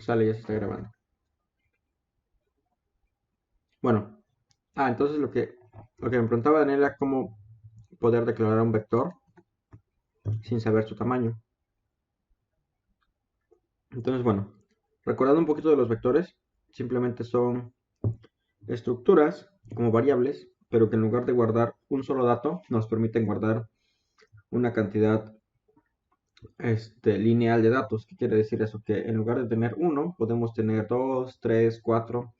Sale, ya se está grabando. Bueno, entonces lo que me preguntaba Daniel era cómo poder declarar un vector sin saber su tamaño. Entonces, bueno, recordando un poquito de los vectores, simplemente son estructuras como variables, pero que en lugar de guardar un solo dato, nos permiten guardar una cantidad lineal de datos. ¿Qué quiere decir eso? Que en lugar de tener uno, podemos tener 2, 3, 4,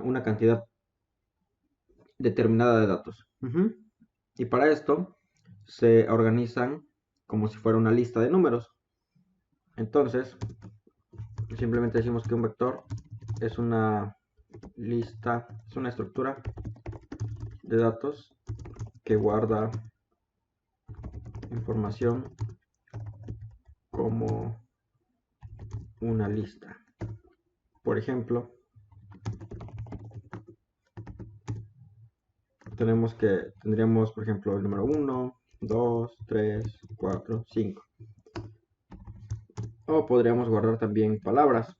una cantidad determinada de datos. Y para esto se organizan como si fuera una lista de números. Entonces, simplemente decimos que un vector es una lista, es una estructura de datos que guarda información como una lista. Por ejemplo, tendríamos, por ejemplo, el número 1, 2, 3, 4, 5. O podríamos guardar también palabras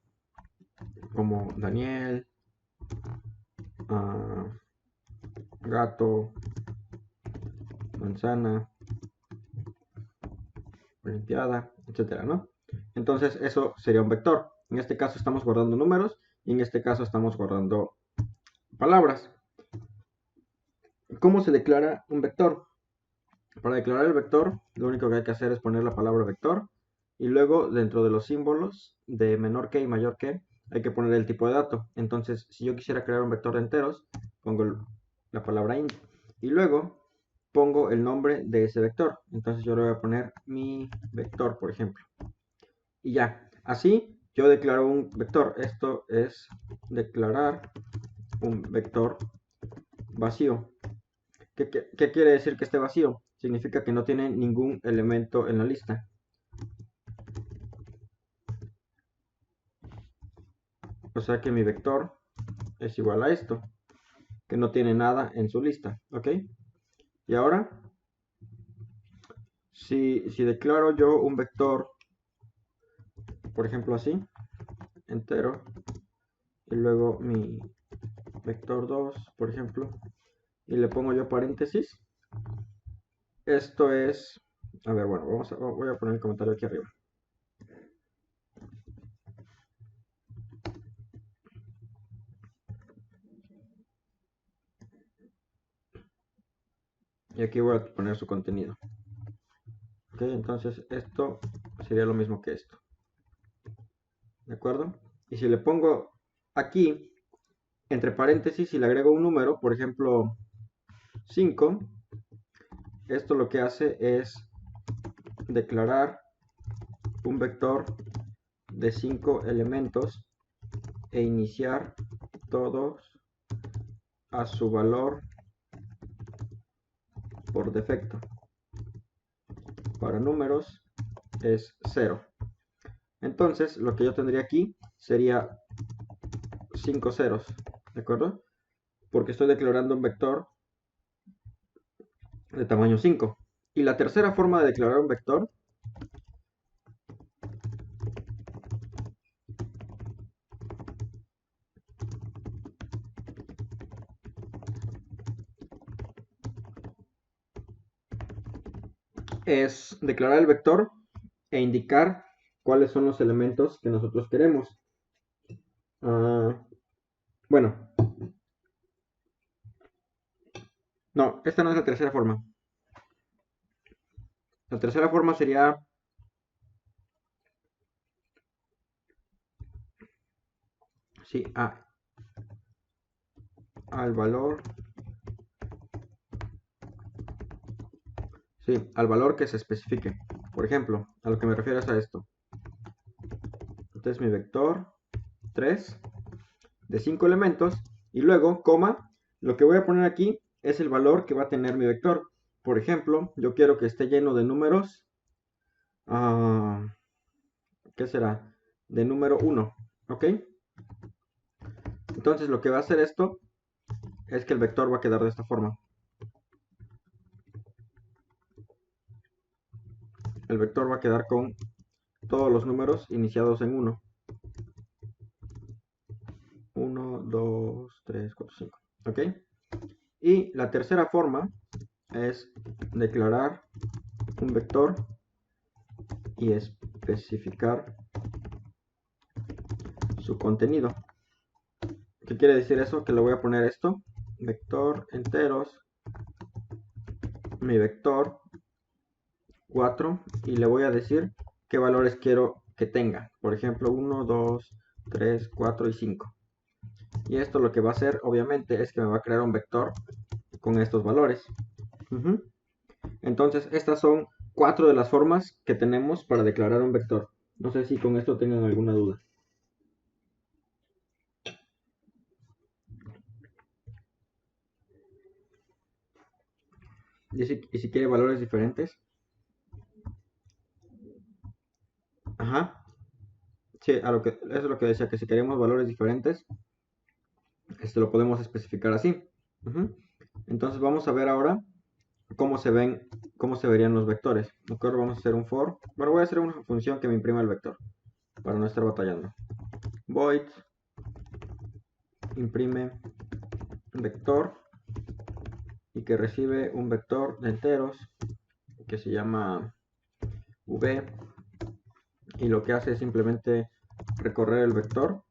como Daniel, gato, manzana, olimpiada, etcétera, ¿no? Entonces eso sería un vector. En este caso estamos guardando números y en este caso estamos guardando palabras. ¿Cómo se declara un vector? Para declarar el vector, lo único que hay que hacer es poner la palabra vector y luego dentro de los símbolos de menor que y mayor que hay que poner el tipo de dato. Entonces, si yo quisiera crear un vector de enteros, pongo la palabra int y luego pongo el nombre de ese vector. Entonces yo le voy a poner mi vector, por ejemplo. Y ya, así yo declaro un vector. Esto es declarar un vector vacío. ¿Qué quiere decir que esté vacío? Significa que no tiene ningún elemento en la lista. O sea que mi vector es igual a esto, que no tiene nada en su lista, ¿ok? Y ahora, si declaro yo un vector, por ejemplo así, entero, y luego mi vector 2, por ejemplo, y le pongo yo paréntesis, esto es, a ver, bueno, voy a poner el comentario aquí arriba. Y aquí voy a poner su contenido. Ok, entonces esto sería lo mismo que esto. ¿De acuerdo? Y si le pongo aquí, entre paréntesis, y le agrego un número, por ejemplo, 5, esto lo que hace es declarar un vector de 5 elementos e iniciar todos a su valor por defecto. Para números es 0. Entonces, lo que yo tendría aquí sería 5 ceros, ¿de acuerdo? Porque estoy declarando un vector de tamaño 5. Y la tercera forma de declarar un vector es declarar el vector e indicar cuáles son los elementos que nosotros queremos. Bueno, no, esta no es la tercera forma. La tercera forma sería sí, al valor, sí, al valor que se especifique. Por ejemplo, a lo que me refiero es a esto. Este es mi vector 3 de 5 elementos y luego, coma, lo que voy a poner aquí es el valor que va a tener mi vector. Por ejemplo, yo quiero que esté lleno de números, ¿qué será? De número 1, ¿ok? Entonces lo que va a hacer esto es que el vector va a quedar de esta forma. El vector va a quedar con todos los números iniciados en 1. 0.5. ¿Ok? Y la tercera forma es declarar un vector y especificar su contenido. ¿Qué quiere decir eso? Que le voy a poner esto, vector enteros, mi vector 4, y le voy a decir qué valores quiero que tenga. Por ejemplo, 1, 2, 3, 4 y 5. Y esto lo que va a hacer, obviamente, es que me va a crear un vector con estos valores. Entonces, estas son 4 de las formas que tenemos para declarar un vector. No sé si con esto tengan alguna duda. Y si quiere valores diferentes. Ajá. Sí, eso es lo que decía, que si queremos valores diferentes, lo podemos especificar así. Entonces vamos a ver ahora cómo se verían los vectores. Mejor vamos a hacer un for. Bueno, voy a hacer una función que me imprima el vector para no estar batallando. Void imprime vector y que recibe un vector de enteros que se llama v, y lo que hace es simplemente recorrer el vector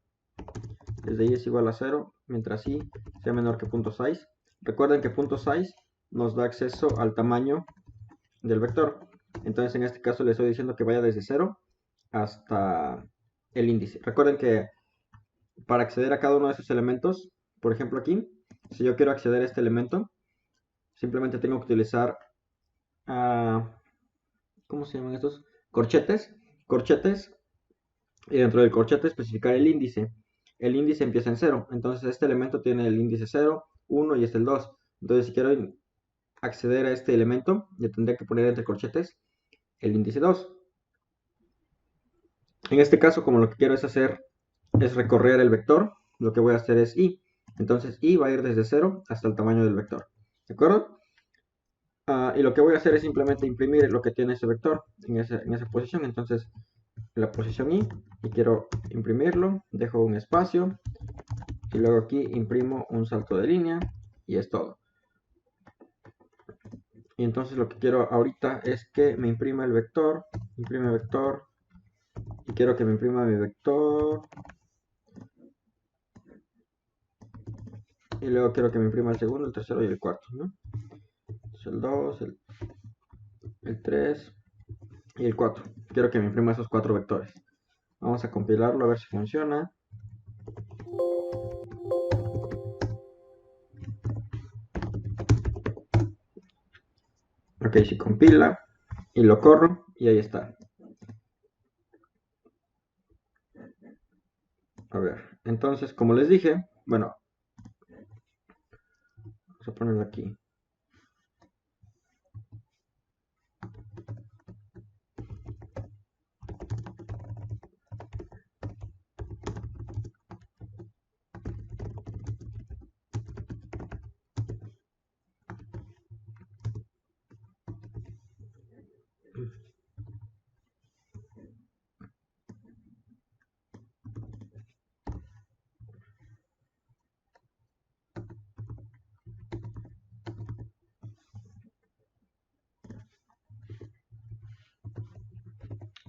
desde i es igual a 0 mientras i sea menor que .size. Recuerden que .size nos da acceso al tamaño del vector. Entonces en este caso le estoy diciendo que vaya desde 0 hasta el índice. Recuerden que para acceder a cada uno de esos elementos, por ejemplo aquí, si yo quiero acceder a este elemento, simplemente tengo que utilizar, ¿cómo se llaman estos? Corchetes. Y dentro del corchete especificar el índice. El índice empieza en 0, entonces este elemento tiene el índice 0, 1 y este el 2. Entonces si quiero acceder a este elemento, yo tendré que poner entre corchetes el índice 2. En este caso, como lo que quiero es recorrer el vector, lo que voy a hacer es i. Entonces i va a ir desde 0 hasta el tamaño del vector. ¿De acuerdo? Y lo que voy a hacer es simplemente imprimir lo que tiene ese vector en esa posición. Entonces, la posición i, y quiero imprimirlo, dejo un espacio, y luego aquí imprimo un salto de línea, y es todo. Y entonces lo que quiero ahorita es que me imprima el vector, imprime vector, y quiero que me imprima mi vector, y luego quiero que me imprima el segundo, el tercero y el cuarto, ¿no? Entonces el 2, el 3 y el 4. Quiero que me imprima esos 4 vectores. Vamos a compilarlo a ver si funciona. Ok, si compila y lo corro, y ahí está. A ver, entonces como les dije, bueno, vamos a ponerlo aquí.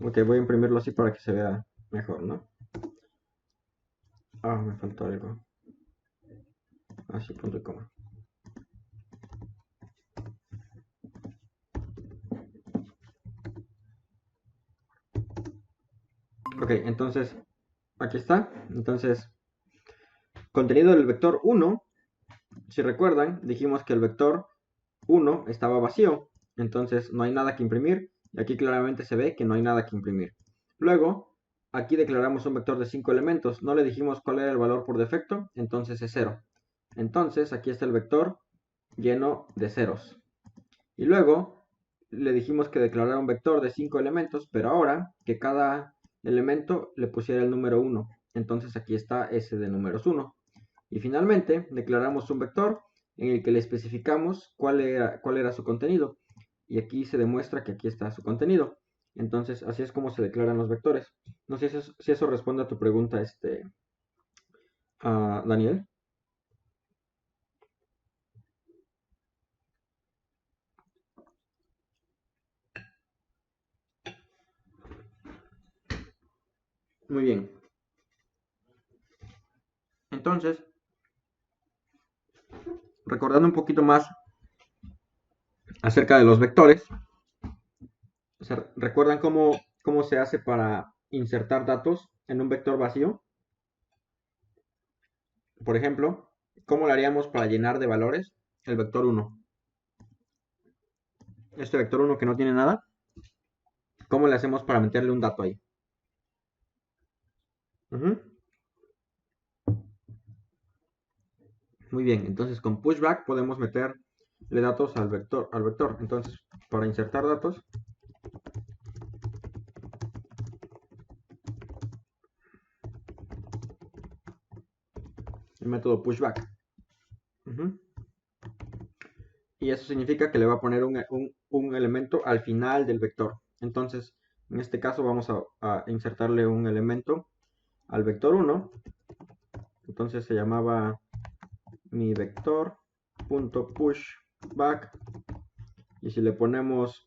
Ok, voy a imprimirlo así para que se vea mejor, ¿no? Me faltó algo. Así, punto y coma. Ok, entonces, aquí está. Entonces, contenido del vector 1, si recuerdan, dijimos que el vector 1 estaba vacío, entonces no hay nada que imprimir, y aquí claramente se ve que no hay nada que imprimir. Luego, aquí declaramos un vector de 5 elementos, no le dijimos cuál era el valor por defecto, entonces es 0. Entonces, aquí está el vector lleno de ceros. Y luego, le dijimos que declarara un vector de 5 elementos, pero ahora que cada elemento le pusiera el número 1. Entonces aquí está ese de números 1. Y finalmente, declaramos un vector en el que le especificamos cuál era su contenido. Y aquí se demuestra que aquí está su contenido. Entonces, así es como se declaran los vectores. No sé si eso responde a tu pregunta, Daniel. Muy bien. Entonces, recordando un poquito más acerca de los vectores, ¿recuerdan cómo se hace para insertar datos en un vector vacío? Por ejemplo, ¿cómo lo haríamos para llenar de valores el vector 1? Este vector 1 que no tiene nada, ¿cómo le hacemos para meterle un dato ahí? Ujú. Muy bien, entonces con pushback podemos meterle datos al vector. Entonces, para insertar datos, el método pushback. Ujú. Y eso significa que le va a poner un elemento al final del vector. Entonces, en este caso vamos a insertarle un elemento al vector 1. Entonces se llamaba mi vector.pushback. Y si le ponemos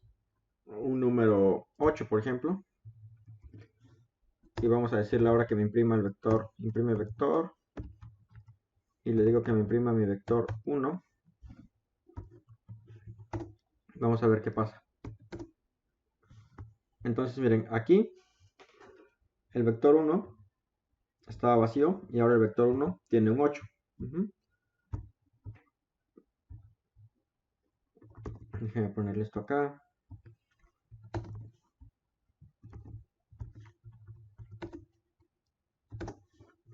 un número 8, por ejemplo, y vamos a decirle ahora que me imprima el vector, imprime vector, y le digo que me imprima mi vector 1, vamos a ver qué pasa. Entonces miren, aquí el vector 1 estaba vacío y ahora el vector 1 tiene un 8. Déjenme ponerle esto acá.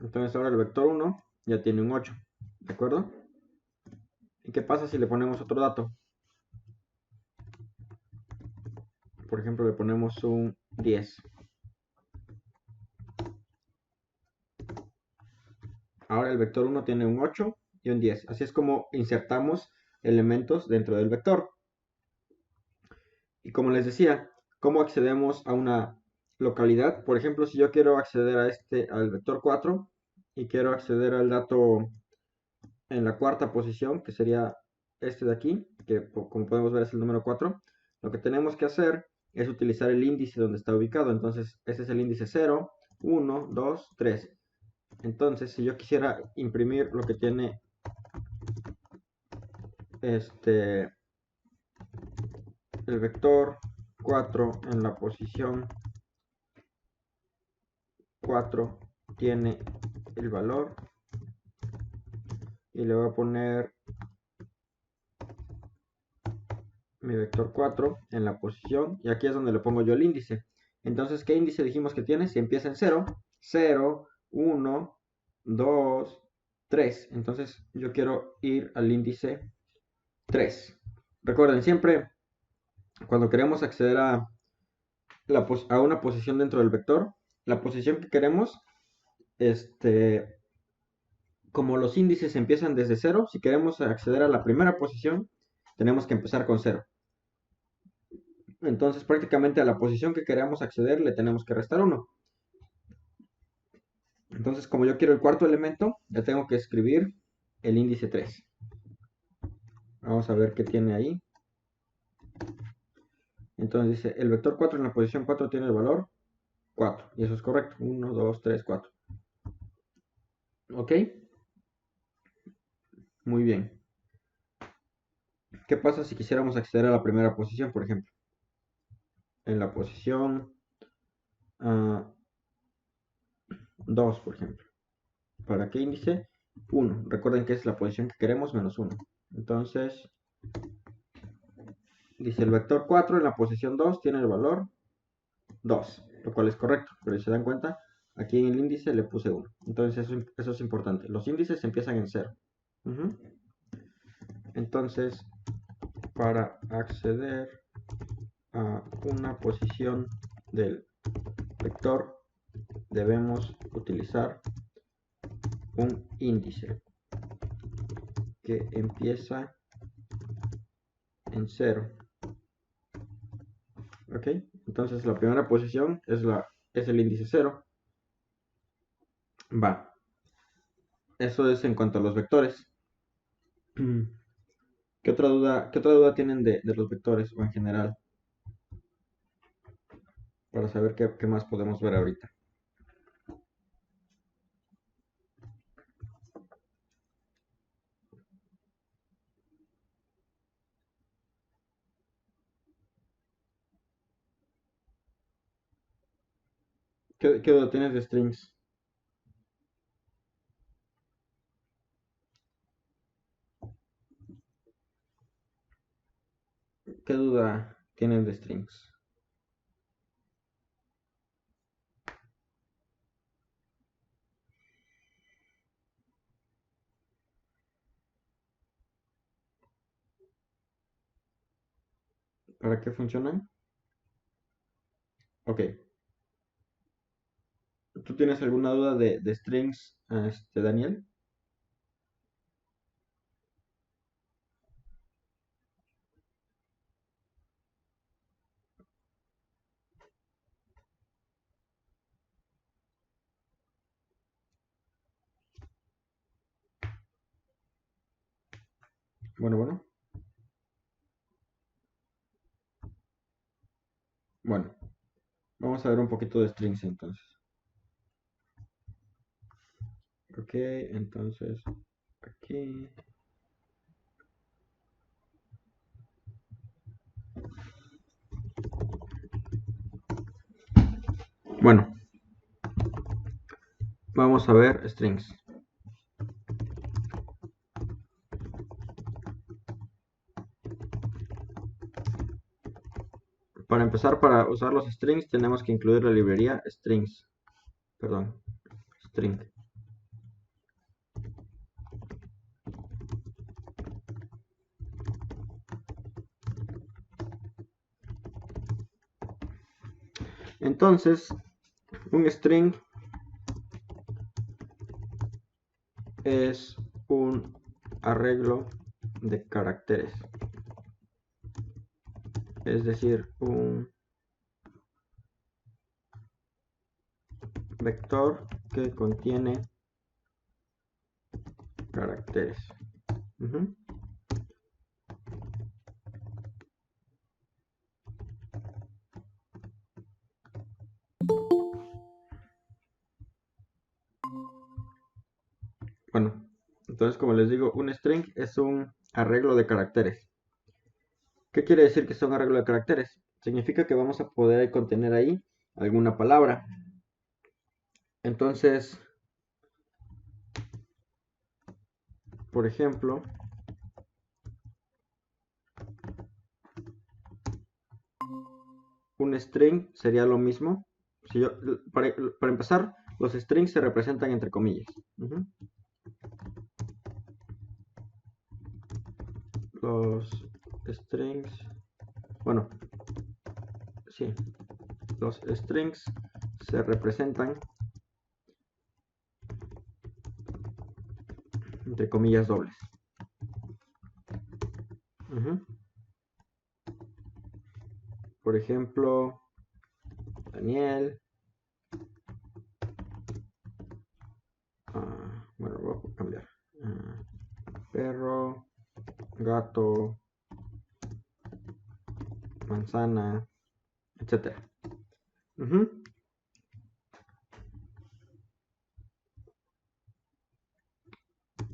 Entonces ahora el vector 1 ya tiene un 8, ¿de acuerdo? ¿Y qué pasa si le ponemos otro dato? Por ejemplo, le ponemos un 10. Ahora el vector 1 tiene un 8 y un 10. Así es como insertamos elementos dentro del vector. Y como les decía, ¿cómo accedemos a una localidad? Por ejemplo, si yo quiero acceder al vector 4 y quiero acceder al dato en la cuarta posición, que sería este de aquí, que como podemos ver es el número 4, lo que tenemos que hacer es utilizar el índice donde está ubicado. Entonces, este es el índice 0, 1, 2, 3. Entonces, si yo quisiera imprimir lo que tiene el vector 4 en la posición 4 tiene el valor, y le voy a poner mi vector 4 en la posición, y aquí es donde le pongo yo el índice. Entonces, ¿qué índice dijimos que tiene? Si empieza en 0, 0, 1, 2, 3. Entonces yo quiero ir al índice 3. Recuerden, siempre cuando queremos acceder a una posición dentro del vector, la posición que queremos, como los índices empiezan desde 0, si queremos acceder a la primera posición, tenemos que empezar con 0. Entonces, prácticamente a la posición que queramos acceder le tenemos que restar 1. Entonces, como yo quiero el cuarto elemento, le tengo que escribir el índice 3. Vamos a ver qué tiene ahí. Entonces dice, el vector 4 en la posición 4 tiene el valor 4. Y eso es correcto. 1, 2, 3, 4. ¿Ok? Muy bien. ¿Qué pasa si quisiéramos acceder a la primera posición, por ejemplo? En la posición 2, por ejemplo. ¿Para qué índice? 1. Recuerden que es la posición que queremos menos 1. Entonces, dice el vector 4 en la posición 2 tiene el valor 2, lo cual es correcto. Pero si se dan cuenta, aquí en el índice le puse 1. Entonces eso es importante. Los índices empiezan en 0. Entonces, para acceder a una posición del vector, debemos utilizar un índice que empieza en 0. ¿Ok? Entonces la primera posición es el índice 0. Va. Eso es en cuanto a los vectores. ¿Qué otra duda tienen de los vectores o en general? Para saber qué más podemos ver ahorita. ¿Qué duda tienes de strings? ¿Qué duda tienes de strings? ¿Para qué funcionan? Ok. ¿Tú tienes alguna duda de strings, Daniel? Bueno, bueno. Bueno, vamos a ver un poquito de strings entonces. Ok, entonces aquí. Bueno, vamos a ver strings. Para empezar, para usar los strings tenemos que incluir la librería strings. Perdón, string. Entonces, un string es un arreglo de caracteres. Es decir, un vector que contiene caracteres. Ujú. Bueno, entonces como les digo, un string es un arreglo de caracteres. ¿Qué quiere decir que es un arreglo de caracteres? Significa que vamos a poder contener ahí alguna palabra. Entonces, por ejemplo, un string sería lo mismo. Si yo, para empezar, los strings se representan entre comillas. Ujú. Los strings, bueno, sí, los strings se representan entre comillas dobles. Ujú. Por ejemplo, Daniel. Bueno, voy a cambiar. Perro, gato, manzana, etcétera. Ujú.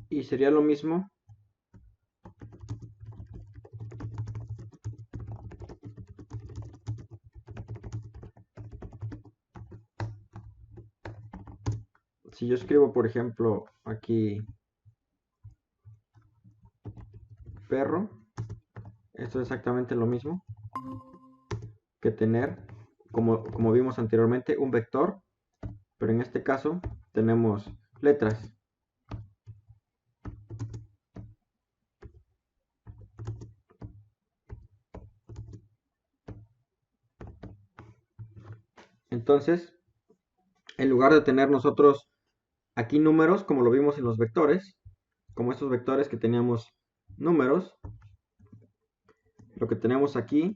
Y sería lo mismo si yo escribo, por ejemplo, aquí perro. Esto es exactamente lo mismo que tener, como vimos anteriormente, un vector, pero en este caso tenemos letras. Entonces, en lugar de tener nosotros aquí números, como lo vimos en los vectores, como estos vectores que teníamos números, lo que tenemos aquí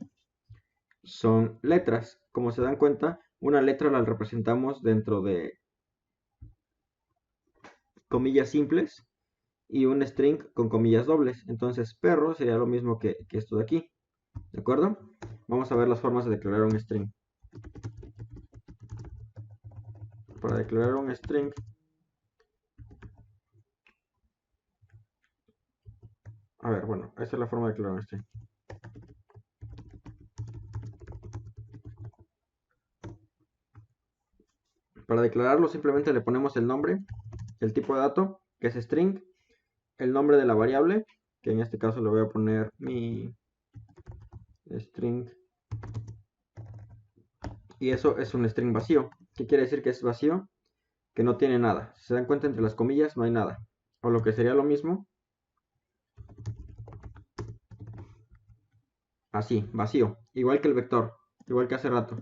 son letras. Como se dan cuenta, una letra la representamos dentro de comillas simples y un string con comillas dobles. Entonces, perro sería lo mismo que esto de aquí. ¿De acuerdo? Vamos a ver las formas de declarar un string. Para declarar un string, a ver, bueno, esta es la forma de declarar un string. Para declararlo simplemente le ponemos el nombre, el tipo de dato, que es string, el nombre de la variable, que en este caso le voy a poner mi string, y eso es un string vacío. ¿Qué quiere decir que es vacío? Que no tiene nada. Si se dan cuenta, entre las comillas no hay nada. O lo que sería lo mismo, así, vacío. Igual que el vector, igual que hace rato.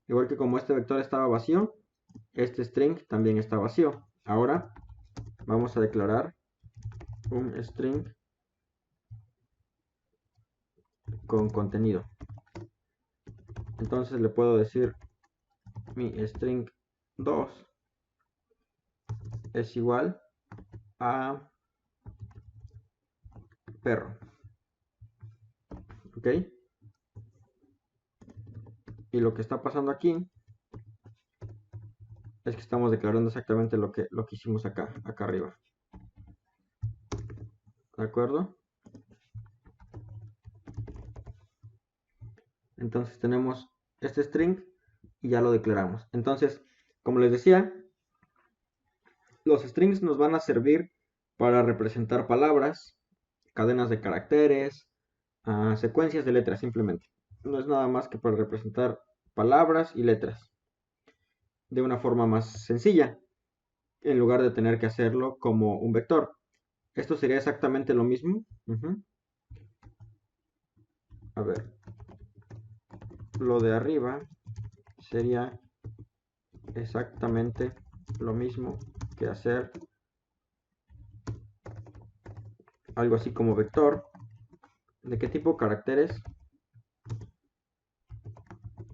Igual que como este vector estaba vacío, este string también está vacío. Ahora vamos a declarar un string con contenido. Entonces le puedo decir mi string 2 es igual a perro. ¿Ok? Y lo que está pasando aquí es que estamos declarando exactamente lo que hicimos acá arriba. ¿De acuerdo? Entonces tenemos este string y ya lo declaramos. Entonces, como les decía, los strings nos van a servir para representar palabras, cadenas de caracteres, secuencias de letras simplemente. No es nada más que para representar palabras y letras de una forma más sencilla, en lugar de tener que hacerlo como un vector. Esto sería exactamente lo mismo. A ver, lo de arriba sería exactamente lo mismo que hacer algo así como vector. ¿De qué tipo caracteres?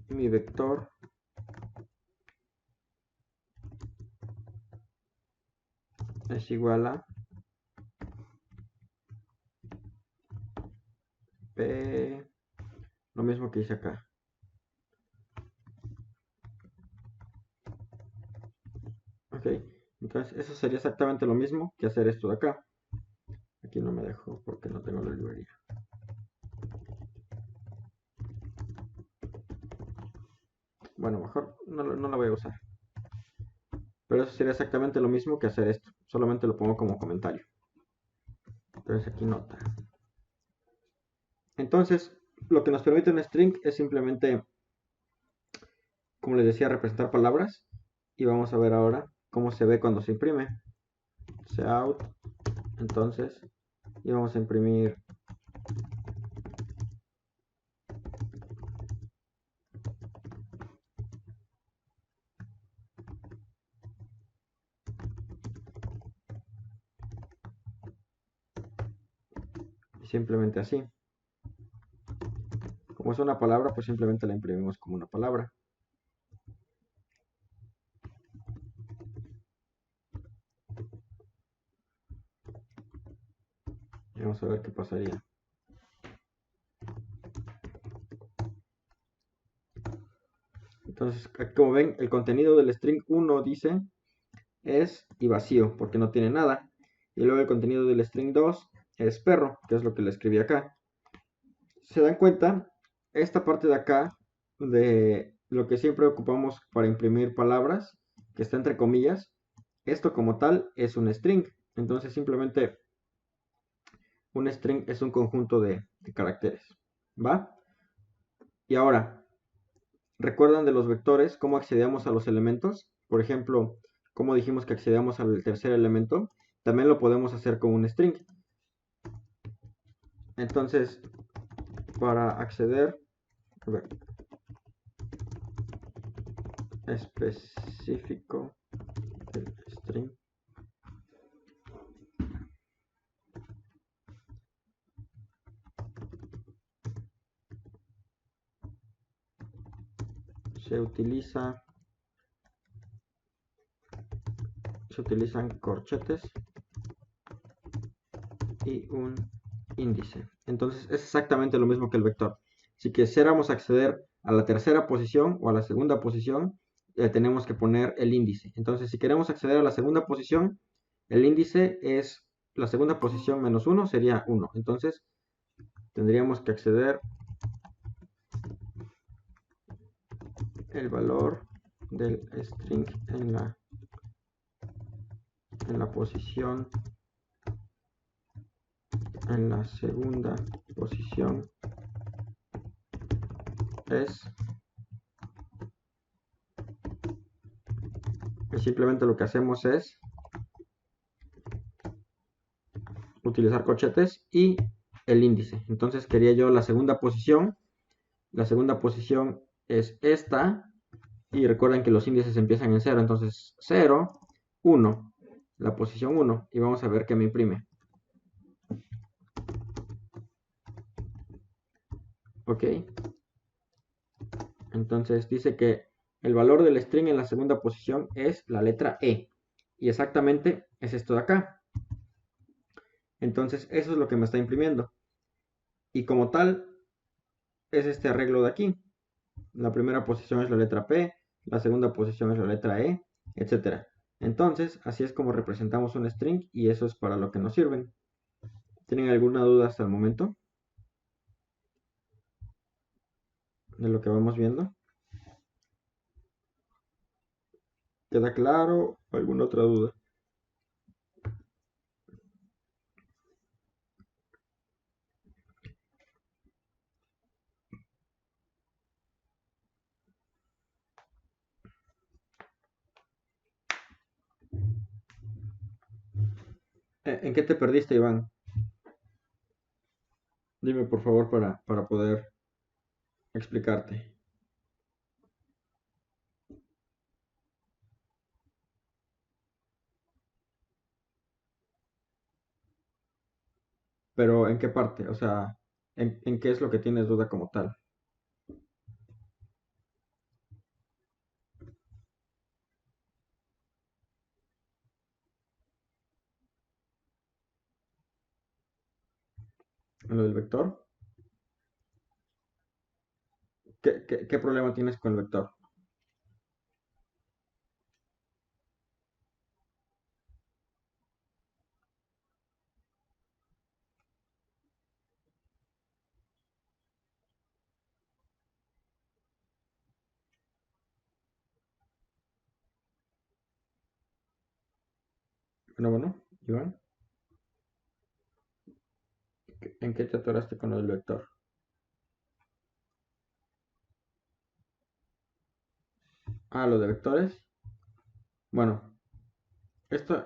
Mi vector es igual a P, lo mismo que hice acá. Ok, entonces eso sería exactamente lo mismo que hacer esto de acá. Aquí no me dejo porque no tengo la librería. Bueno, mejor no la voy a usar. Pero eso sería exactamente lo mismo que hacer esto. Solamente lo pongo como comentario. Entonces aquí nota. Entonces, lo que nos permite un string es simplemente, como les decía, representar palabras. Y vamos a ver ahora cómo se ve cuando se imprime. Cout. Entonces, y vamos a imprimir simplemente así. Como es una palabra, pues simplemente la imprimimos como una palabra. Y vamos a ver qué pasaría. Entonces, como ven, el contenido del string 1 dice es y vacío, porque no tiene nada. Y luego el contenido del string 2 es perro, que es lo que le escribí acá. ¿Se dan cuenta? Esta parte de acá, de lo que siempre ocupamos para imprimir palabras, que está entre comillas, esto como tal es un string. Entonces simplemente un string es un conjunto de caracteres. ¿Va? Y ahora, ¿recuerdan de los vectores cómo accedíamos a los elementos? Por ejemplo, cómo dijimos que accedíamos al tercer elemento. También lo podemos hacer con un string. Entonces, para acceder, a ver, específico del string, se utilizan corchetes y un índice. Entonces es exactamente lo mismo que el vector. Si quisiéramos acceder a la tercera posición o a la segunda posición, tenemos que poner el índice. Entonces si queremos acceder a la segunda posición, el índice es la segunda posición menos 1 sería 1. Entonces tendríamos que acceder el valor del string en la posición, en la segunda posición es, y simplemente lo que hacemos es utilizar corchetes y el índice. Entonces quería yo la segunda posición es esta, y recuerden que los índices empiezan en 0, entonces 0, 1, la posición 1, y vamos a ver qué me imprime. Ok, entonces dice que el valor del string en la segunda posición es la letra E, y exactamente es esto de acá. Entonces eso es lo que me está imprimiendo, y como tal es este arreglo de aquí. La primera posición es la letra P, la segunda posición es la letra E, etc. Entonces así es como representamos un string, y eso es para lo que nos sirven. ¿Tienen alguna duda hasta el momento de lo que vamos viendo? ¿Queda claro? ¿O alguna otra duda? ¿En qué te perdiste, Iván? Dime por favor para poder explicarte. Pero ¿en qué parte? O sea, ¿en qué es lo que tienes duda como tal? ¿En lo del vector? ¿Qué problema tienes con el vector? Bueno, Iván, ¿en qué te atoraste con lo del vector? Ah, lo de vectores. Bueno,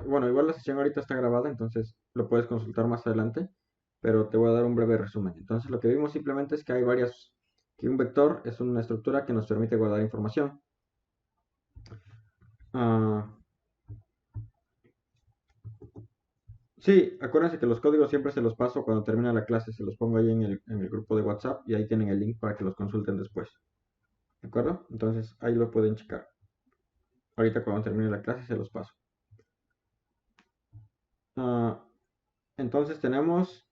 bueno, igual la sesión ahorita está grabada, entonces lo puedes consultar más adelante, pero te voy a dar un breve resumen. Entonces lo que vimos simplemente es que que un vector es una estructura que nos permite guardar información. Ah, sí, acuérdense que los códigos siempre se los paso cuando termina la clase, se los pongo ahí en el grupo de WhatsApp, y ahí tienen el link para que los consulten después. ¿De acuerdo? Entonces ahí lo pueden checar. Ahorita cuando termine la clase se los paso. Ah, entonces tenemos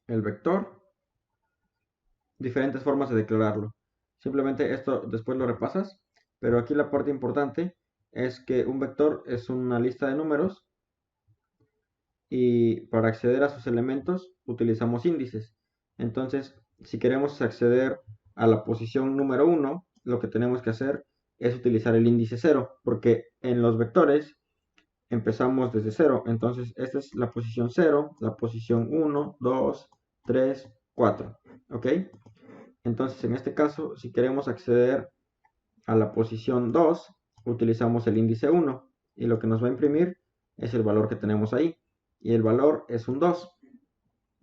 el vector, diferentes formas de declararlo. Simplemente esto después lo repasas, pero aquí la parte importante es que un vector es una lista de números, y para acceder a sus elementos utilizamos índices. Entonces, si queremos acceder a la posición número 1, lo que tenemos que hacer es utilizar el índice 0, porque en los vectores empezamos desde 0. Entonces, esta es la posición 0, la posición 1, 2, 3, 4. ¿Ok? Entonces, en este caso, si queremos acceder a la posición 2, utilizamos el índice 1, y lo que nos va a imprimir es el valor que tenemos ahí, y el valor es un 2.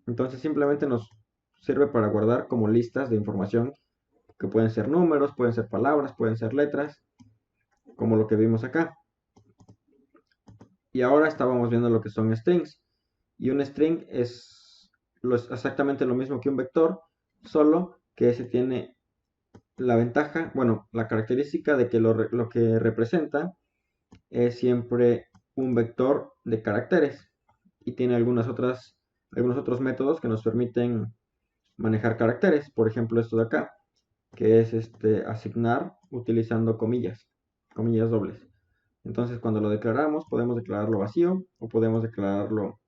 Entonces simplemente nos sirve para guardar como listas de información, que pueden ser números, pueden ser palabras, pueden ser letras, como lo que vimos acá. Y ahora estábamos viendo lo que son strings, y un string es exactamente lo mismo que un vector, solo que ese tiene la ventaja, bueno, la característica de que lo que representa es siempre un vector de caracteres, y tiene algunos otros métodos que nos permiten manejar caracteres. Por ejemplo, esto de acá, que es asignar utilizando comillas dobles. Entonces, cuando lo declaramos, podemos declararlo vacío o podemos declararlo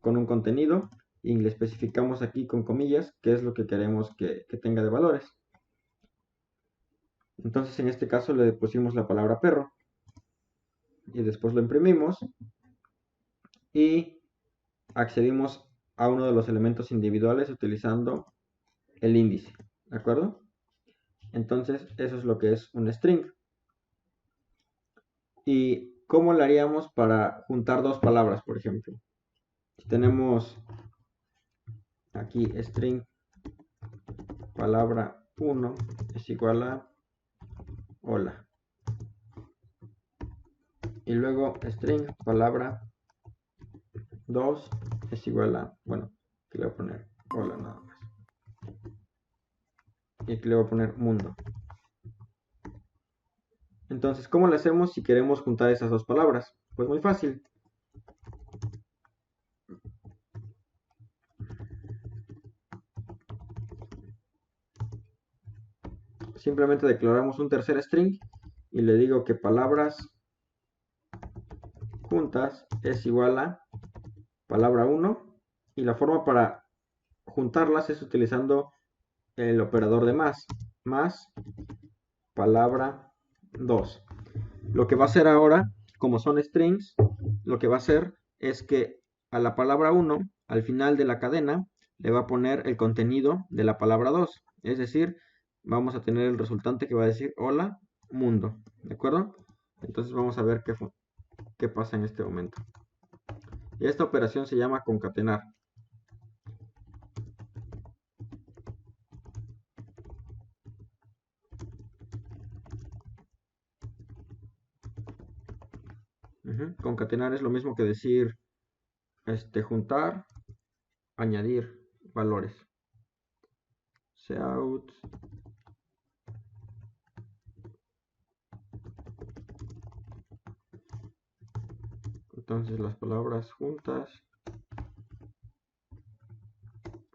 con un contenido, y le especificamos aquí con comillas qué es lo que queremos que tenga de valores. Entonces en este caso le pusimos la palabra perro y después lo imprimimos y accedimos a uno de los elementos individuales utilizando el índice, ¿de acuerdo? Entonces eso es lo que es un string. ¿Y cómo lo haríamos para juntar dos palabras, por ejemplo? Si tenemos aquí string palabra 1 es igual a hola. Y luego string palabra 2 es igual a, bueno, aquí le voy a poner hola nada más. Y aquí le voy a poner mundo. Entonces, ¿cómo lo hacemos si queremos juntar esas dos palabras? Pues muy fácil. Simplemente declaramos un tercer string y le digo que palabras juntas es igual a palabra 1 y la forma para juntarlas es utilizando el operador de más palabra 2. Lo que va a hacer ahora, como son strings, lo que va a hacer es que a la palabra 1, al final de la cadena, le va a poner el contenido de la palabra 2. Es decir, vamos a tener el resultante que va a decir hola mundo. ¿De acuerdo? Entonces vamos a ver qué pasa en este momento. Y esta operación se llama concatenar. Concatenar es lo mismo que decir juntar, añadir valores. Cout entonces las palabras juntas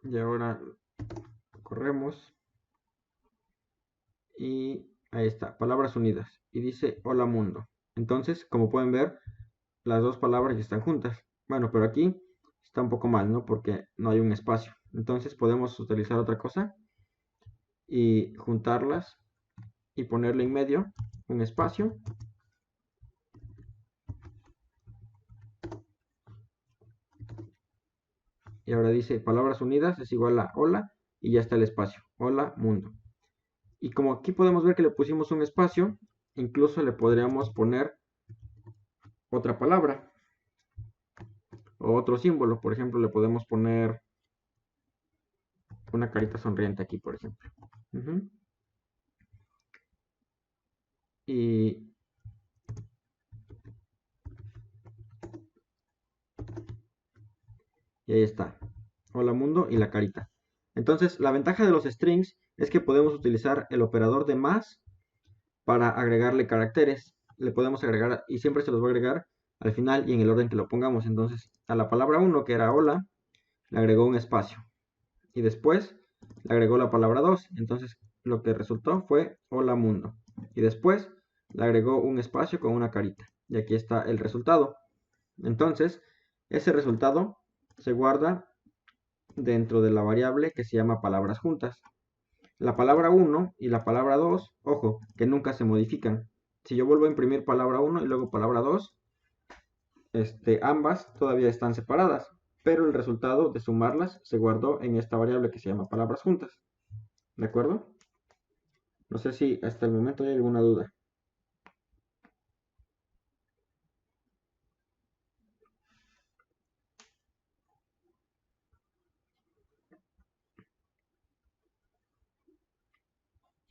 y ahora corremos y ahí está, palabras unidas y dice hola mundo. Entonces, como pueden ver, las dos palabras ya están juntas. Bueno, pero aquí está un poco mal, ¿no? Porque no hay un espacio. Entonces podemos utilizar otra cosa y juntarlas y ponerle en medio un espacio. Y ahora dice palabras unidas es igual a hola y ya está el espacio. Hola mundo. Y como aquí podemos ver que le pusimos un espacio, incluso le podríamos poner otra palabra o otro símbolo. Por ejemplo, le podemos poner una carita sonriente aquí, por ejemplo. Y ahí está. Hola mundo y la carita. Entonces, la ventaja de los strings es que podemos utilizar el operador de más para agregarle caracteres. Le podemos agregar, y siempre se los voy a agregar al final y en el orden que lo pongamos. Entonces, a la palabra 1, que era hola, le agregó un espacio. Y después le agregó la palabra 2. Entonces, lo que resultó fue hola mundo. Y después le agregó un espacio con una carita. Y aquí está el resultado. Entonces, ese resultado se guarda dentro de la variable que se llama palabras juntas. La palabra 1 y la palabra 2, ojo, que nunca se modifican. Si yo vuelvo a imprimir palabra 1 y luego palabra 2, ambas todavía están separadas, pero el resultado de sumarlas se guardó en esta variable que se llama palabras juntas. ¿De acuerdo? No sé si hasta el momento hay alguna duda.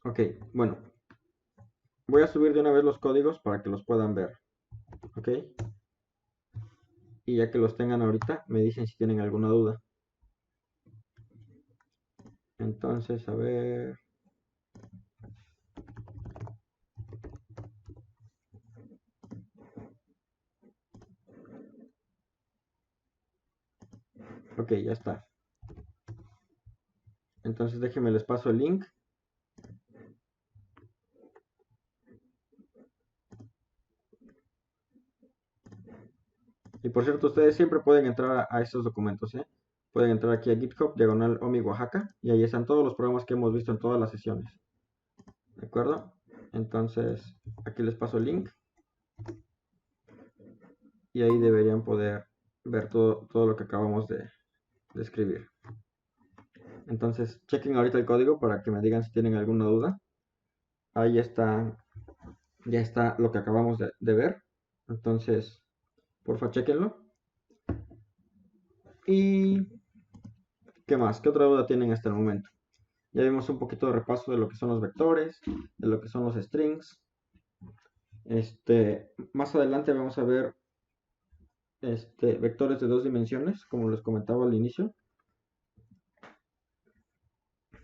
Ok, bueno. Voy a subir de una vez los códigos para que los puedan ver. Ok. Y ya que los tengan ahorita, me dicen si tienen alguna duda. Entonces, a ver. Ok, ya está. Entonces déjenme les paso el link. Y por cierto, ustedes siempre pueden entrar a estos documentos, ¿eh? Pueden entrar aquí a GitHub, diagonal OMI Oaxaca, y ahí están todos los programas que hemos visto en todas las sesiones. ¿De acuerdo? Entonces aquí les paso el link y ahí deberían poder ver todo lo que acabamos de escribir. Entonces chequen ahorita el código para que me digan si tienen alguna duda. Ahí está, ya está lo que acabamos de ver. Entonces, porfa, chequenlo. ¿Y qué más? ¿Qué otra duda tienen hasta el momento? Ya vimos un poquito de repaso de lo que son los vectores, de lo que son los strings. Más adelante vamos a ver vectores de 2 dimensiones, como les comentaba al inicio.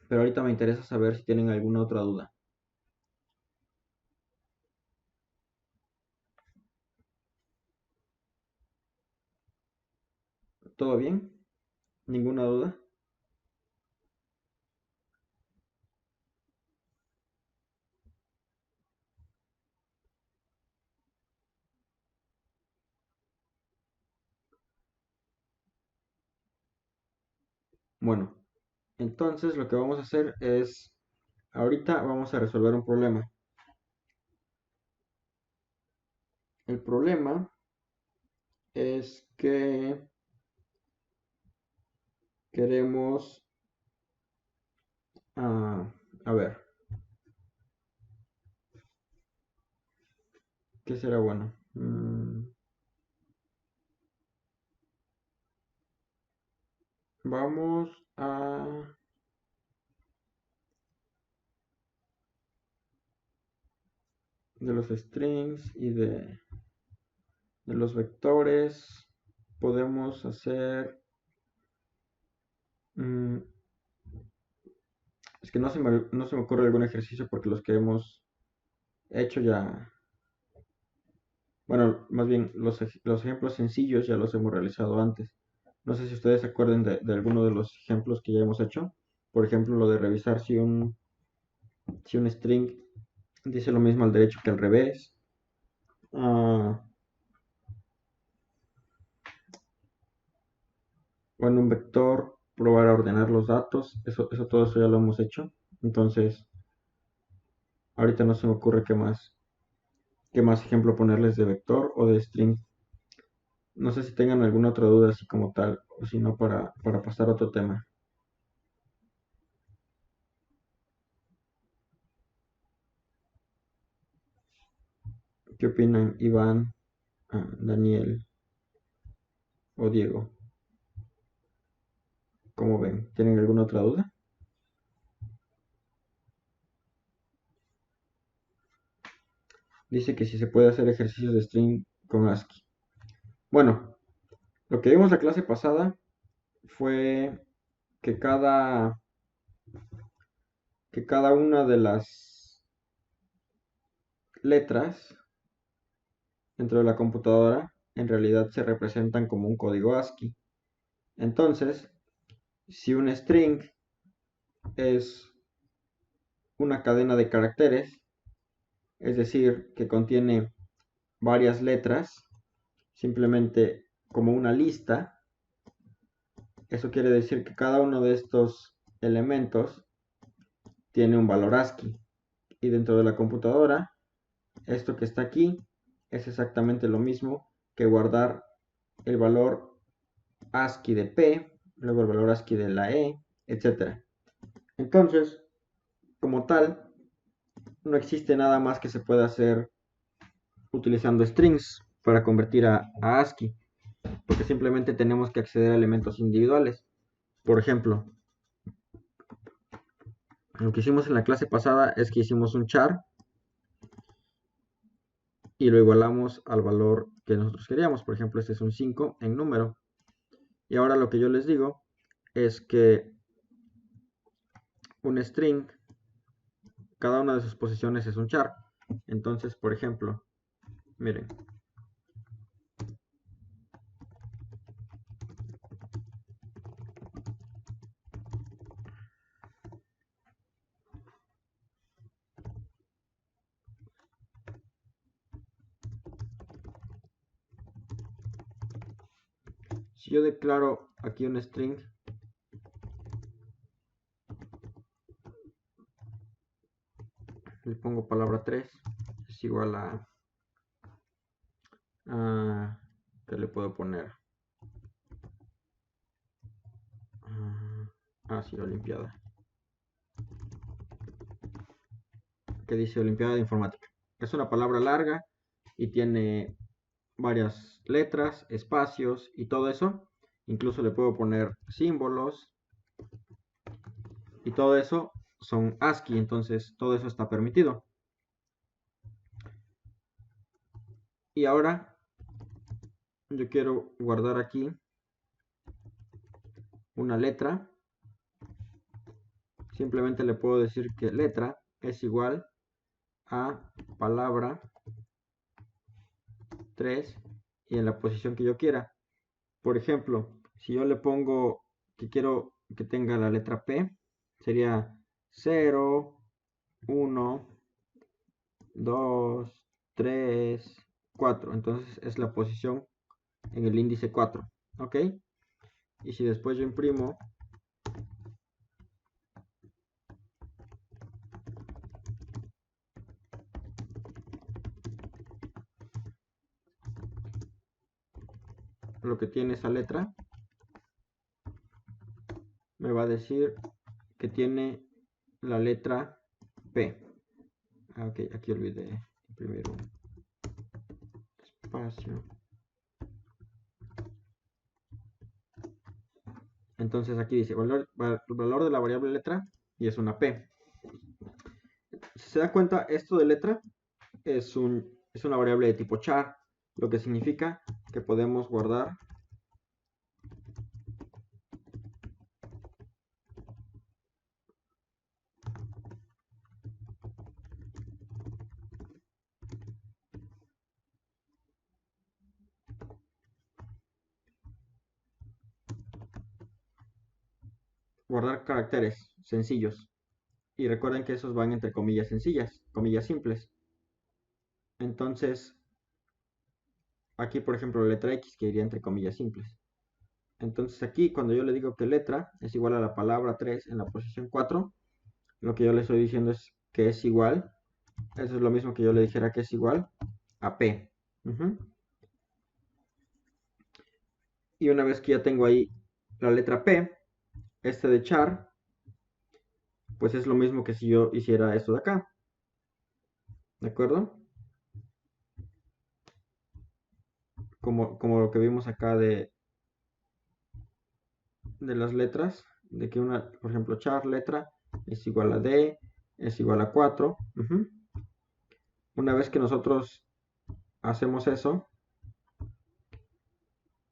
Pero ahorita me interesa saber si tienen alguna otra duda. ¿Todo bien? ¿Ninguna duda? Bueno, entonces lo que vamos a hacer es, ahorita vamos a resolver un problema. El problema es que queremos, a ver, ¿qué será bueno? Vamos a de los strings y de los vectores podemos hacer es que no se me ocurre algún ejercicio porque los que hemos hecho ya, bueno, más bien los ejemplos sencillos ya los hemos realizado antes. No sé si ustedes se acuerdan de alguno de los ejemplos que ya hemos hecho. Por ejemplo, lo de revisar si un string dice lo mismo al derecho que al revés. Ah, o en un vector, probar a ordenar los datos. Todo eso ya lo hemos hecho. Entonces, ahorita no se me ocurre qué más ejemplo ponerles de vector o de string. No sé si tengan alguna otra duda así como tal, o si no, para pasar a otro tema. ¿Qué opinan Iván, Daniel o Diego? ¿Cómo ven? ¿Tienen alguna otra duda? Dice que si se puede hacer ejercicios de string con ASCII. Bueno, lo que vimos la clase pasada fue que cada una de las letras dentro de la computadora en realidad se representan como un código ASCII. Entonces, si un string es una cadena de caracteres, es decir, que contiene varias letras, simplemente como una lista, eso quiere decir que cada uno de estos elementos tiene un valor ASCII. Y dentro de la computadora, esto que está aquí es exactamente lo mismo que guardar el valor ASCII de P, luego el valor ASCII de la E, etc. Entonces, como tal, no existe nada más que se pueda hacer utilizando strings para convertir a ASCII, porque simplemente tenemos que acceder a elementos individuales. Por ejemplo, lo que hicimos en la clase pasada es que hicimos un char y lo igualamos al valor que nosotros queríamos. Por ejemplo, este es un 5 en número. Y ahora lo que yo les digo es que un string, cada una de sus posiciones es un char. Entonces, por ejemplo, miren, si yo declaro aquí un string, le pongo palabra 3, es igual ¿qué le puedo poner? Sí, Olimpiada. ¿Qué dice Olimpiada de Informática? Es una palabra larga y tiene varias letras, espacios y todo eso. Incluso le puedo poner símbolos y todo eso son ASCII, entonces todo eso está permitido. Y ahora yo quiero guardar aquí una letra. Simplemente le puedo decir que letra es igual a palabra 3 y en la posición que yo quiera. Por ejemplo, si yo le pongo que quiero que tenga la letra P, sería 0, 1, 2, 3, 4. Entonces es la posición en el índice 4. ¿Ok? Y si después yo imprimo, lo que tiene esa letra, me va a decir que tiene la letra P. Ok, aquí olvidé imprimir un espacio. Entonces aquí dice valor de la variable letra y es una P. Si se da cuenta, esto de letra es una variable de tipo char, lo que significa que podemos guardar caracteres sencillos. Y recuerden que esos van entre comillas sencillas, comillas simples. Entonces, aquí por ejemplo la letra X que iría entre comillas simples. Entonces aquí cuando yo le digo que letra es igual a la palabra 3 en la posición 4, lo que yo le estoy diciendo es que es igual. Eso es lo mismo que yo le dijera que es igual a P. Y una vez que ya tengo ahí la letra P, este de char, pues es lo mismo que si yo hiciera esto de acá. ¿De acuerdo? Como lo que vimos acá de las letras, de que una, por ejemplo, char letra es igual a D, es igual a 4. Una vez que nosotros hacemos eso,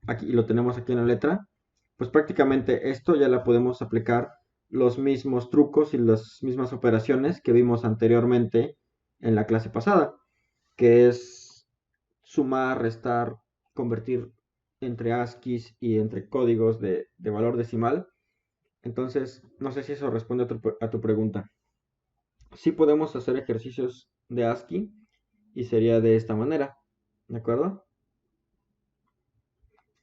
aquí y lo tenemos aquí en la letra, pues prácticamente esto ya la podemos aplicar los mismos trucos y las mismas operaciones que vimos anteriormente en la clase pasada, que es sumar, restar, convertir entre ASCIIs y entre códigos de valor decimal. Entonces, no sé si eso responde a tu pregunta. Sí podemos hacer ejercicios de ASCII y sería de esta manera, ¿de acuerdo?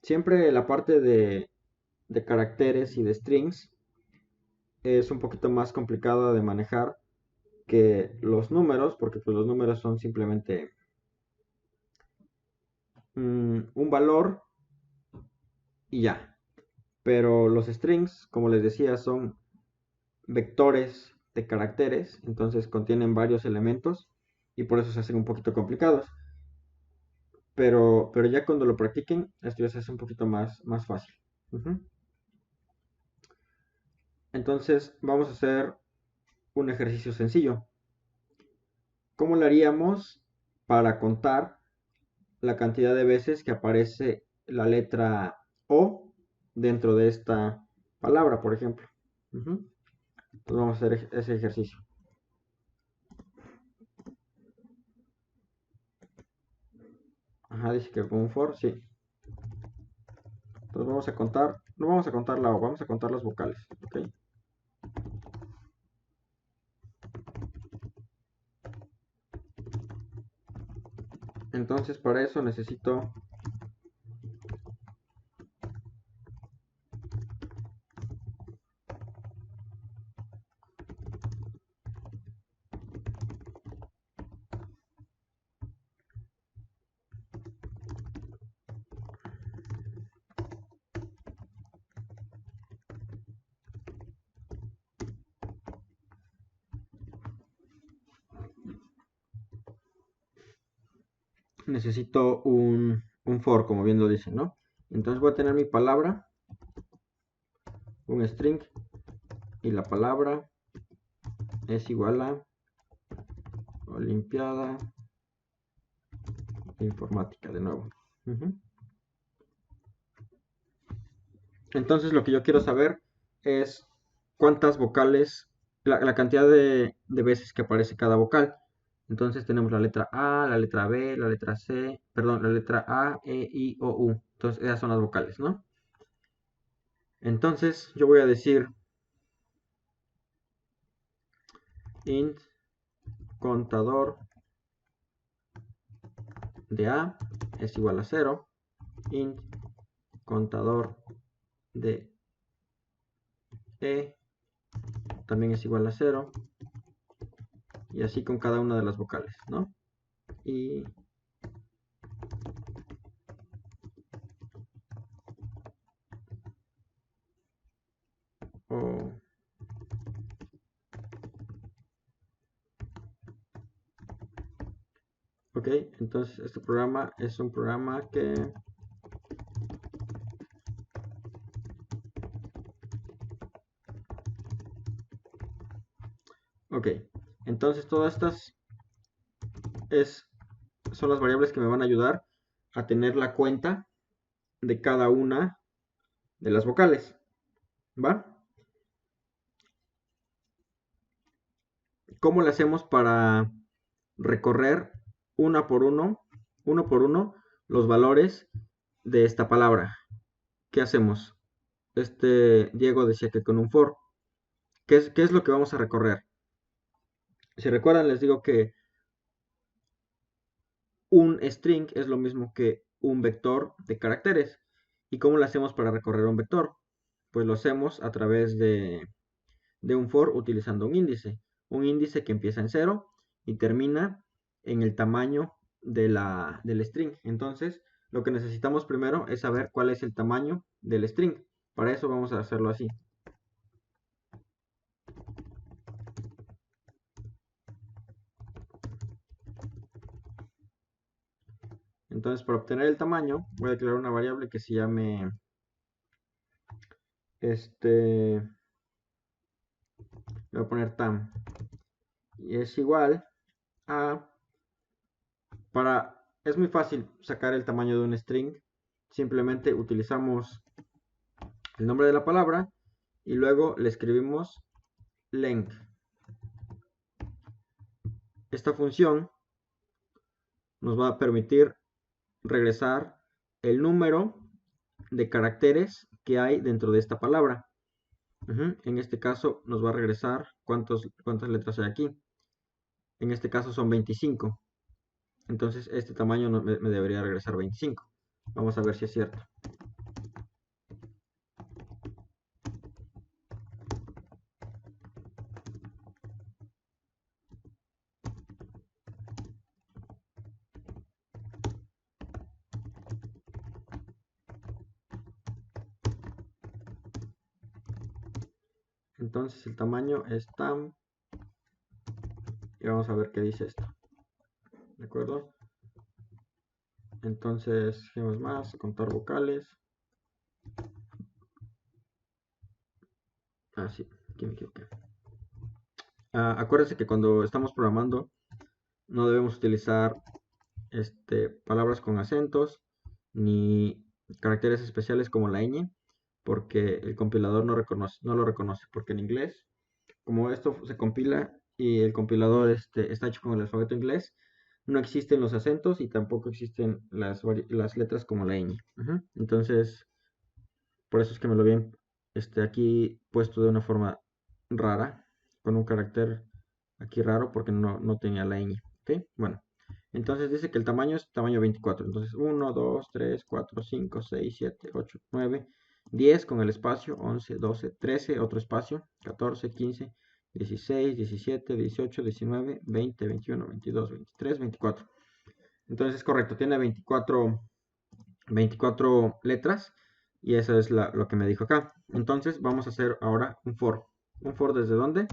Siempre la parte de caracteres y de strings es un poquito más complicada de manejar que los números, porque pues, los números son simplemente un valor y ya. Pero los strings, como les decía, son vectores de caracteres, entonces contienen varios elementos y por eso se hacen un poquito complicados. Pero ya cuando lo practiquen, esto ya se hace un poquito más fácil. Entonces vamos a hacer un ejercicio sencillo. ¿Cómo lo haríamos para contar la cantidad de veces que aparece la letra O dentro de esta palabra, por ejemplo? Entonces vamos a hacer ese ejercicio. Dice que con un for, sí. Entonces vamos a contar, no vamos a contar la O, vamos a contar las vocales, ¿ok? Entonces para eso necesito necesito un for, como bien lo dice, ¿no? Entonces voy a tener mi palabra, un string, y la palabra es igual a Olimpiada Informática, de nuevo. Entonces lo que yo quiero saber es cuántas vocales, la cantidad de veces que aparece cada vocal. Entonces tenemos la letra A, la letra B, la letra C, perdón, la letra A, E, I, O, U. Entonces esas son las vocales, ¿no? Entonces yo voy a decir int contador de A es igual a 0, int contador de E también es igual a 0, y así con cada una de las vocales, ¿no? Y O. Ok, entonces este programa es un programa que ok, entonces todas estas son las variables que me van a ayudar a tener la cuenta de cada una de las vocales, ¿va? ¿Cómo le hacemos para recorrer uno por uno, los valores de esta palabra? ¿Qué hacemos? Diego decía que con un for. ¿Qué es lo que vamos a recorrer? Si recuerdan, les digo que un string es lo mismo que un vector de caracteres. ¿Y cómo lo hacemos para recorrer un vector? Pues lo hacemos a través de un for utilizando un índice. Un índice que empieza en 0 y termina en el tamaño del string. Entonces, lo que necesitamos primero es saber cuál es el tamaño del string. Para eso vamos a hacerlo así. Entonces, para obtener el tamaño, voy a declarar una variable que se llame voy a poner tam, y es igual a, es muy fácil sacar el tamaño de un string. Simplemente utilizamos el nombre de la palabra y luego le escribimos length. Esta función nos va a permitir regresar el número de caracteres que hay dentro de esta palabra. En este caso nos va a regresar cuántas letras hay aquí. En este caso son 25. Entonces este tamaño me debería regresar 25. Vamos a ver si es cierto. Entonces el tamaño es tam. Y vamos a ver qué dice esto. ¿De acuerdo? Entonces, hacemos más, contar vocales. Ah, sí, aquí me equivoqué. Acuérdense que cuando estamos programando no debemos utilizar palabras con acentos ni caracteres especiales como la ñ, porque el compilador no lo reconoce, porque en inglés, como esto se compila y el compilador está hecho con el alfabeto inglés, no existen los acentos y tampoco existen las letras como la ñ. Entonces, por eso es que me lo habían aquí puesto de una forma rara, con un carácter aquí raro, porque no tenía la ñ. ¿Ok? Bueno, entonces dice que el tamaño es tamaño 24. Entonces 1, 2, 3, 4, 5, 6, 7, 8, 9, 10 con el espacio, 11, 12, 13, otro espacio, 14, 15, 16, 17, 18, 19, 20, 21, 22, 23, 24. Entonces es correcto, tiene 24 letras y eso es lo que me dijo acá. Entonces vamos a hacer ahora un for. ¿Un for desde dónde?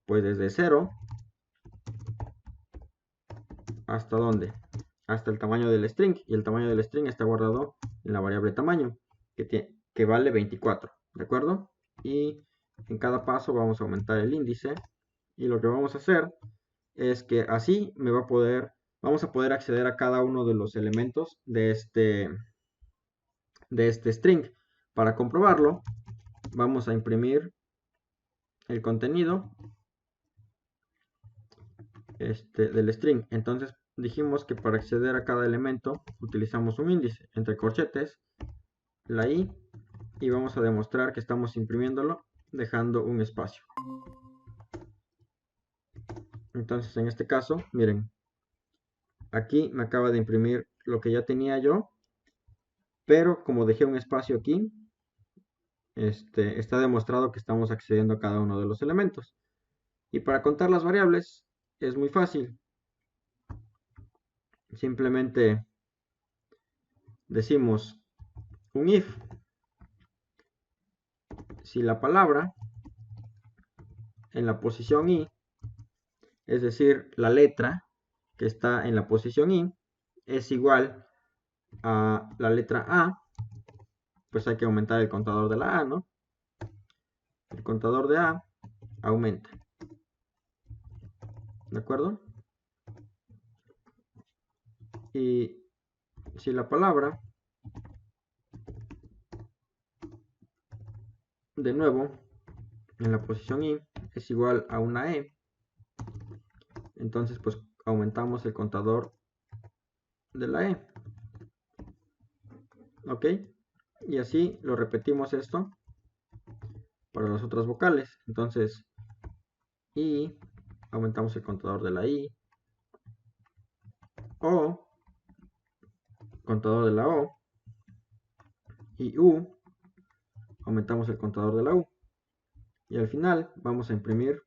Pues desde 0 hasta dónde? hasta el tamaño del string, y el tamaño del string está guardado en la variable tamaño, que vale 24, ¿de acuerdo? Y en cada paso vamos a aumentar el índice, y lo que vamos a hacer es que así vamos a poder acceder a cada uno de los elementos de este string. Para comprobarlo, vamos a imprimir el contenido del string. Entonces dijimos que para acceder a cada elemento utilizamos un índice entre corchetes, la i, y vamos a demostrar que estamos imprimiéndolo dejando un espacio. Entonces en este caso, miren, aquí me acaba de imprimir lo que ya tenía yo, pero como dejé un espacio aquí, está demostrado que estamos accediendo a cada uno de los elementos. Y para contar las variables es muy fácil. Simplemente decimos un if si la palabra en la posición i, es decir, la letra que está en la posición i, es igual a la letra a, pues hay que aumentar el contador de la a, ¿no? El contador de a aumenta. ¿De acuerdo? Y si la palabra, de nuevo, en la posición i es igual a una e, entonces pues aumentamos el contador de la e. ¿Ok? Y así lo repetimos esto para las otras vocales. Entonces, i, aumentamos el contador de la i, o, contador de la o, y u, aumentamos el contador de la u. Y al final vamos a imprimir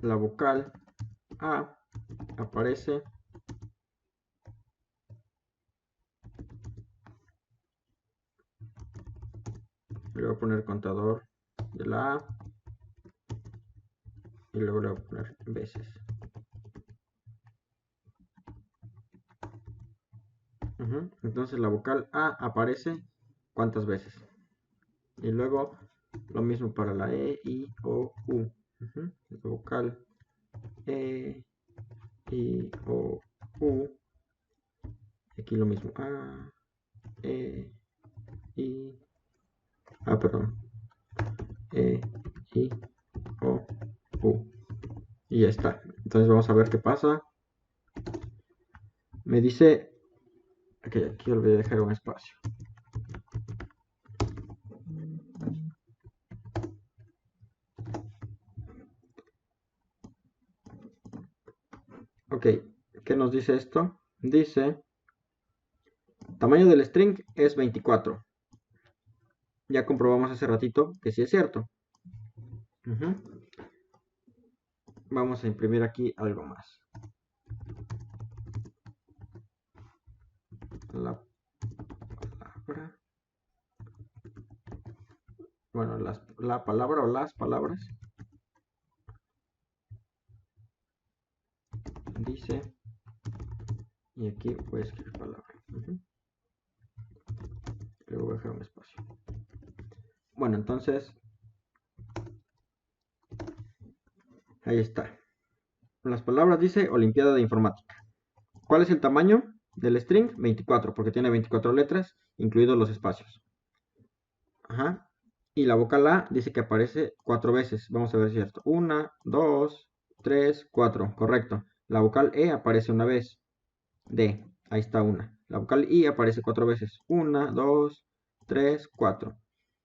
la vocal a, aparece, le voy a poner contador de la a, y luego le voy a poner veces. Entonces la vocal a aparece ¿cuántas veces? Y luego lo mismo para la e, i, o, u. La vocal e, i, o, u. Aquí lo mismo. A, e, i. Perdón. E, i, o, u. Y ya está. Entonces vamos a ver qué pasa. Me dice... Ok, aquí olvidé dejar un espacio. Ok, ¿qué nos dice esto? Dice... Tamaño del string es 24. Ya comprobamos hace ratito que sí es cierto. Vamos a imprimir aquí algo más. La palabra. Bueno, la palabra o las palabras. Dice. Y aquí voy a escribir palabra. Luego voy a dejar un espacio. Bueno, entonces. Ahí está. Las palabras dice Olimpiada de Informática. ¿Cuál es el tamaño del string? 24, porque tiene 24 letras, incluidos los espacios. Y la vocal A dice que aparece 4 veces. Vamos a ver si es cierto. 1, 2, 3, 4. Correcto. La vocal E aparece una vez. D. Ahí está una. La vocal I aparece 4 veces. 1, 2, 3, 4.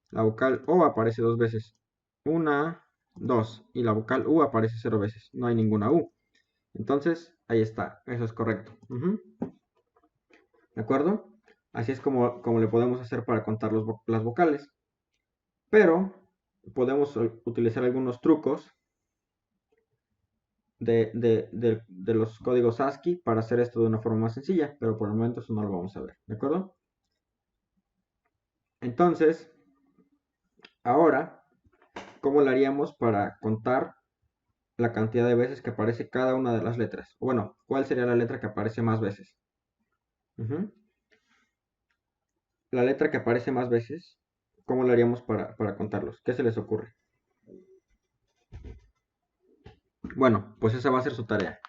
La vocal O aparece 2 veces. 1, 2. Y la vocal U aparece 0 veces. No hay ninguna U. Entonces, ahí está. Eso es correcto. ¿De acuerdo? Así es como le podemos hacer para contar las vocales. Pero podemos utilizar algunos trucos de los códigos ASCII para hacer esto de una forma más sencilla, pero por el momento eso no lo vamos a ver, ¿de acuerdo? Entonces, ahora, ¿cómo lo haríamos para contar la cantidad de veces que aparece cada una de las letras. O bueno, ¿cuál sería la letra que aparece más veces? Ujú. La letra que aparece más veces, ¿cómo lo haríamos para contarlos? ¿Qué se les ocurre? Bueno, pues esa va a ser su tarea.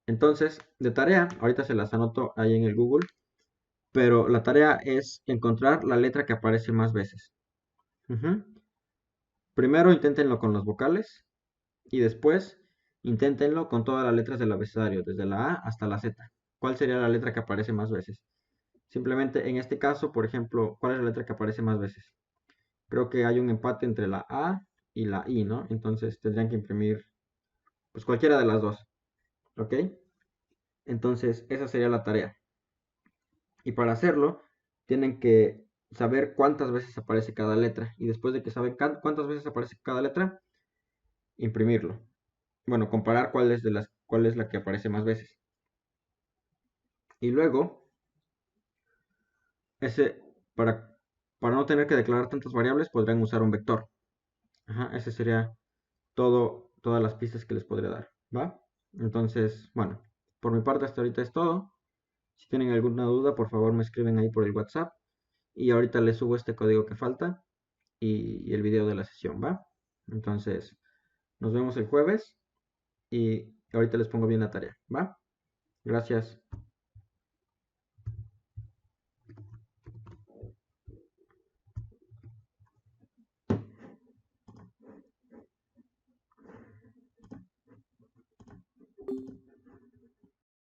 Entonces, de tarea, ahorita se las anoto ahí en el Google, pero la tarea es encontrar la letra que aparece más veces. Ujú. Primero inténtenlo con las vocales y después inténtenlo con todas las letras del abecedario, desde la A hasta la Z. ¿Cuál sería la letra que aparece más veces? Simplemente en este caso, por ejemplo, ¿cuál es la letra que aparece más veces? Creo que hay un empate entre la A y la I, ¿no? Entonces tendrían que imprimir pues cualquiera de las dos, ¿ok? Entonces esa sería la tarea. Y para hacerlo, tienen que saber cuántas veces aparece cada letra. Y después de que saben cuántas veces aparece cada letra, imprimirlo. Bueno, comparar cuál es la que aparece más veces. Y luego, ese, para, para no tener que declarar tantas variables, podrían usar un vector. Ajá, ese sería todas las pistas que les podría dar. ¿Va? Entonces, bueno, por mi parte hasta ahorita es todo. Si tienen alguna duda, por favor me escriben ahí por el WhatsApp. Y ahorita les subo este código que falta y el video de la sesión, ¿va? Entonces, nos vemos el jueves y ahorita les pongo bien la tarea, ¿va? Gracias.